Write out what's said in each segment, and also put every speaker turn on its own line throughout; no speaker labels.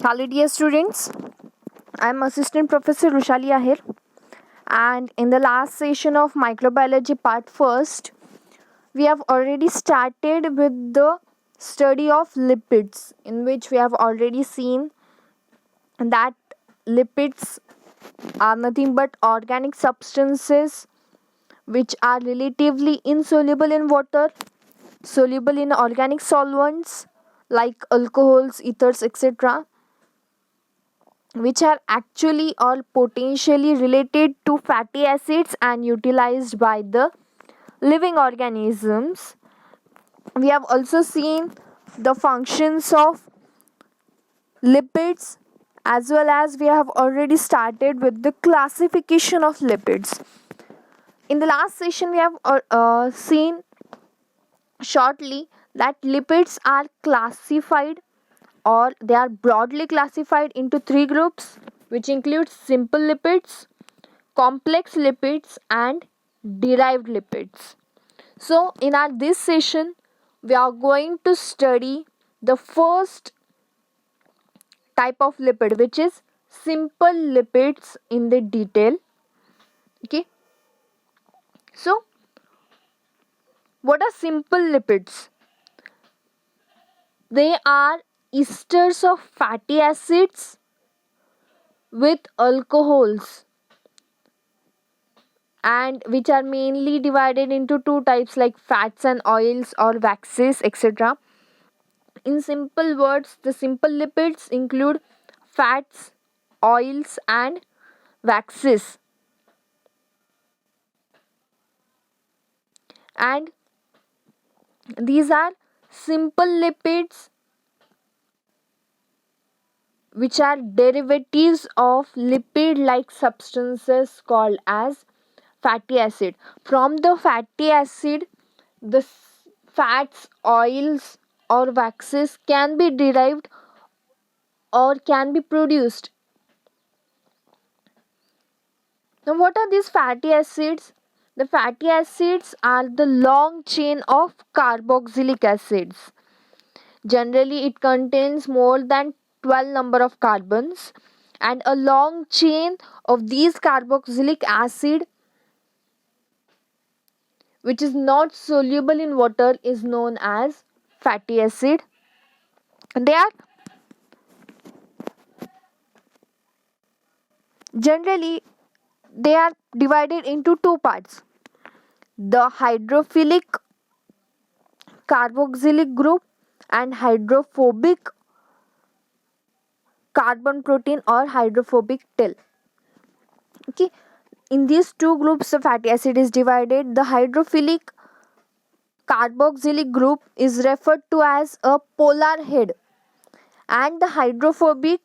Hello, dear students. I'm Assistant Professor Rushali Ahir, and in the last session of Microbiology Part First, we have already started with the study of lipids, in which we have already seen that lipids are nothing but organic substances which are relatively insoluble in water, soluble in organic solvents like alcohols, ethers, etc., which are actually or potentially related to fatty acids and utilized by the living organisms. We have also seen the functions of lipids, as well as we have already started with the classification of lipids. In the last session, we have seen shortly that lipids are classified, or they are broadly classified into three groups, which include simple lipids, complex lipids, and derived lipids. So in our this session we are going to study the first type of lipid, which is simple lipids, in the detail. Okay, so what are simple lipids? They are esters of fatty acids with alcohols, and which are mainly divided into two types, like fats and oils or waxes, etc. In simple words, the simple lipids include fats, oils, and waxes. And these are simple lipids which are derivatives of lipid like substances called as fatty acid. From the fatty acid, the fats, oils, or waxes can be derived or can be produced. Now, what are these fatty acids? The fatty acids are the long chain of carboxylic acids. Generally, it contains more than 12 number of carbons, and a long chain of these carboxylic acid which is not soluble in water is known as fatty acid. They are generally they are divided into two parts: the hydrophilic carboxylic group and hydrophobic carbon protein or hydrophobic tail. Okay, in these two groups the fatty acid is divided. The hydrophilic carboxylic group is referred to as a polar head, and the hydrophobic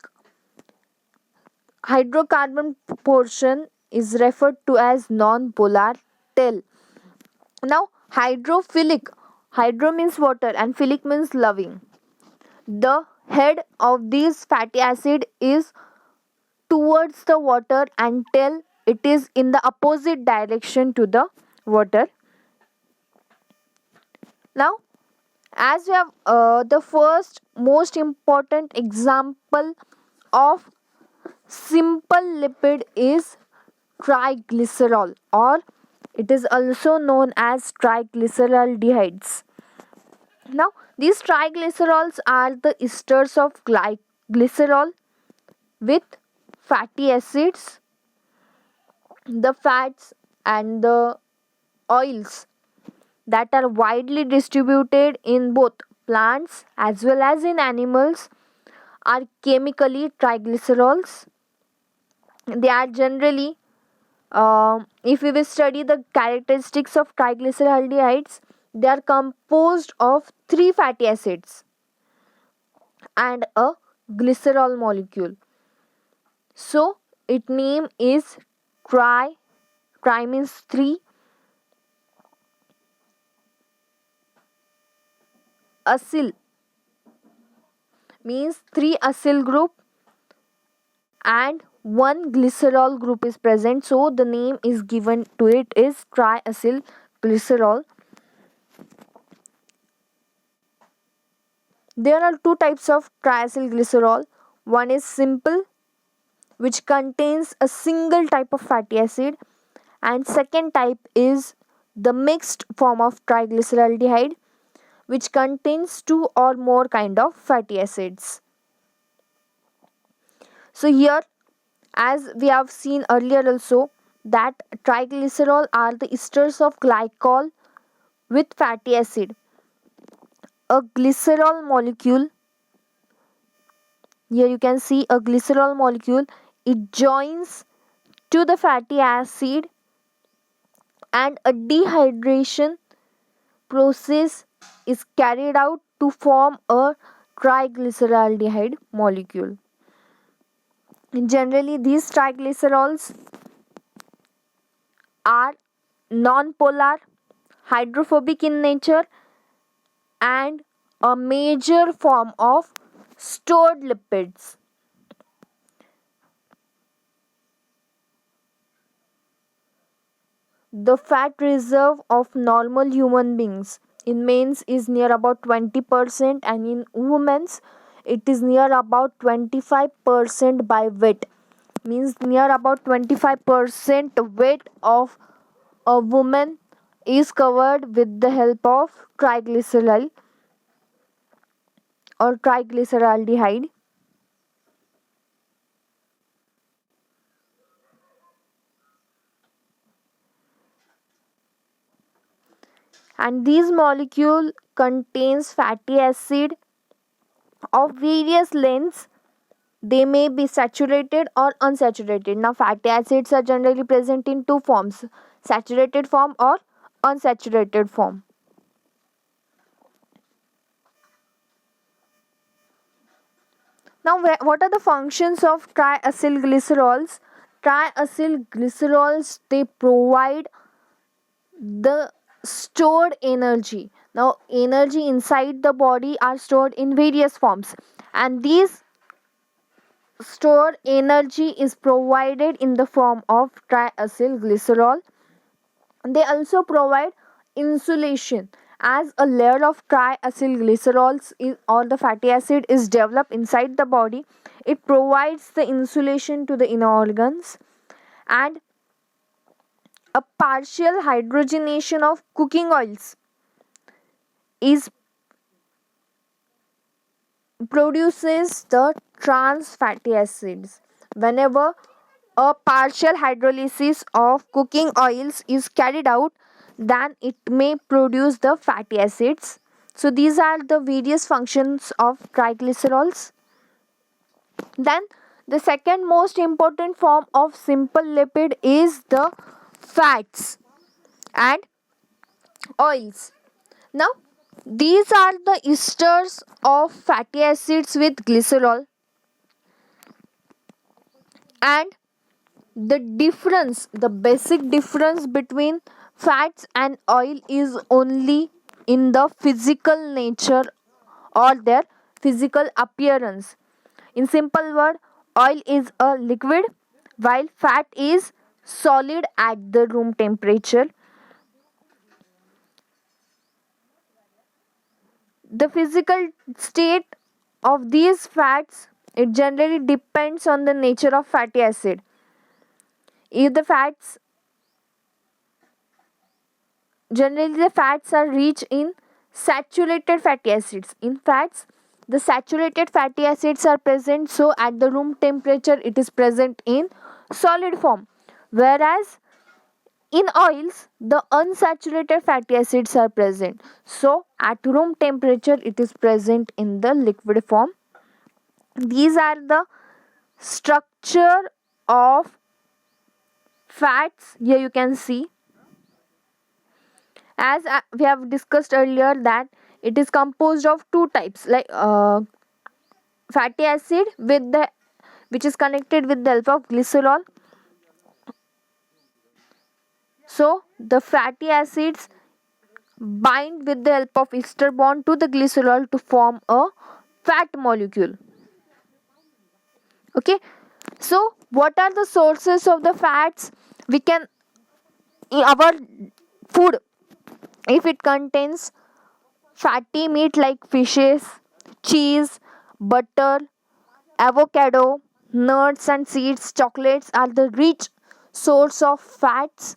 hydrocarbon portion is referred to as non-polar tail. Now, hydrophilic, hydro means water and philic means loving. The head of this fatty acid is towards the water, and tail, it is in the opposite direction to the water. Now, as we have the first most important example of simple lipid is triglycerol, or it is also known as triglyceraldehydes. Now, these triglycerols are the esters of glycerol with fatty acids, the fats, and the oils that are widely distributed in both plants as well as in animals are chemically triglycerols. They are generally, if we will study the characteristics of triglyceraldehydes, they are composed of three fatty acids and a glycerol molecule. So its name is tri means three, acyl means three acyl group, and one glycerol group is present, so the name is given to it is triacyl glycerol. There are two types of triacyl glycerol. One is simple, which contains a single type of fatty acid, and second type is the mixed form of triglyceraldehyde, which contains two or more kind of fatty acids. So here, as we have seen earlier also, that triglycerol are the esters of glycol with fatty acid. A glycerol molecule, here you can see a glycerol molecule, it joins to the fatty acid, and a dehydration process is carried out to form a triglyceraldehyde molecule. Generally, these triglycerols are non-polar, hydrophobic in nature, and a major form of stored lipids. The fat reserve of normal human beings in men's is near about 20%, and in women's it is near about 25% by weight. Means near about 25% weight of a woman is covered with the help of triglycerol or triglyceraldehyde. And these molecule contains fatty acid of various lengths. They may be saturated or unsaturated. Now fatty acids are generally present in two forms: saturated form or unsaturated form. Now what are the functions of triacylglycerols? Triacylglycerols, they provide the stored energy. Now energy inside the body are stored in various forms, and these stored energy is provided in the form of triacylglycerol. They also provide insulation, as a layer of triacylglycerols or the fatty acid is developed inside the body. It provides the insulation to the inner organs, and a partial hydrogenation of cooking oils is produces the trans fatty acids. Whenever a partial hydrolysis of cooking oils is carried out, then it may produce the fatty acids. So these are the various functions of triglycerols. Then the second most important form of simple lipid is the fats and oils. Now these are the esters of fatty acids with glycerol, and the basic difference between fats and oil is only in the physical nature or their physical appearance. In simple word, oil is a liquid while fat is solid at the room temperature. The physical state of these fats, it generally depends on the nature of fatty acid. If the fats Generally, the fats are rich in saturated fatty acids. In fats, the saturated fatty acids are present, so at the room temperature, it is present in solid form. Whereas in oils, the unsaturated fatty acids are present, so at room temperature, it is present in the liquid form. These are the structure of fats. Here you can see, as we have discussed earlier, that it is composed of two types, like fatty acid with the which is connected with the help of glycerol. So the fatty acids bind with the help of ester bond to the glycerol to form a fat molecule. Okay, so what are the sources of the fats? We can, in our food, if it contains fatty meat like fishes, cheese, butter, avocado, nuts and seeds, chocolates are the rich source of fats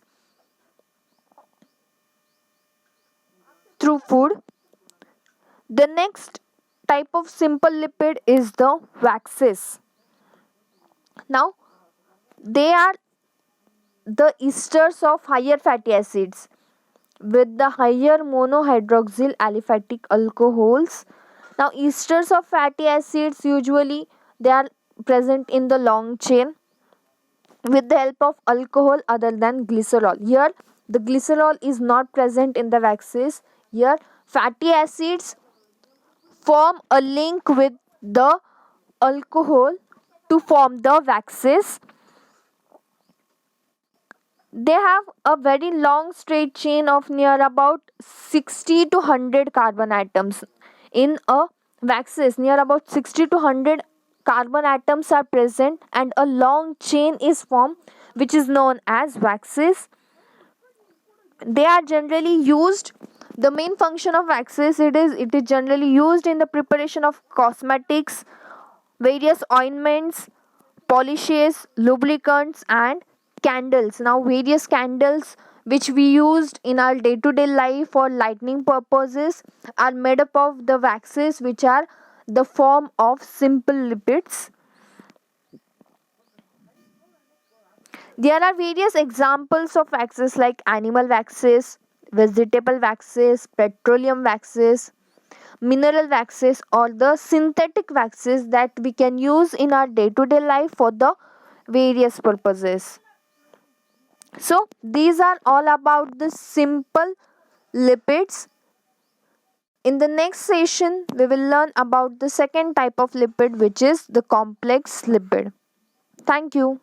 through food. The next type of simple lipid is the waxes. Now, they are the esters of higher fatty acids with the higher monohydroxyl aliphatic alcohols. Now, esters of fatty acids usually they are present in the long chain with the help of alcohol other than glycerol. Here, the glycerol is not present in the waxes. Here, fatty acids form a link with the alcohol to form the waxes. They have a very long straight chain of near about 60 to 100 carbon atoms. In a waxes, near about 60 to 100 carbon atoms are present and a long chain is formed which is known as waxes. They are generally used. The main function of waxes it is generally used in the preparation of cosmetics, various ointments, polishes, lubricants, and candles. Now, various candles which we used in our day to day life for lighting purposes are made up of the waxes, which are the form of simple lipids. There are various examples of waxes like animal waxes, vegetable waxes, petroleum waxes, mineral waxes, or the synthetic waxes that we can use in our day to day life for the various purposes. So, these are all about the simple lipids. In the next session, we will learn about the second type of lipid, which is the complex lipid. Thank you.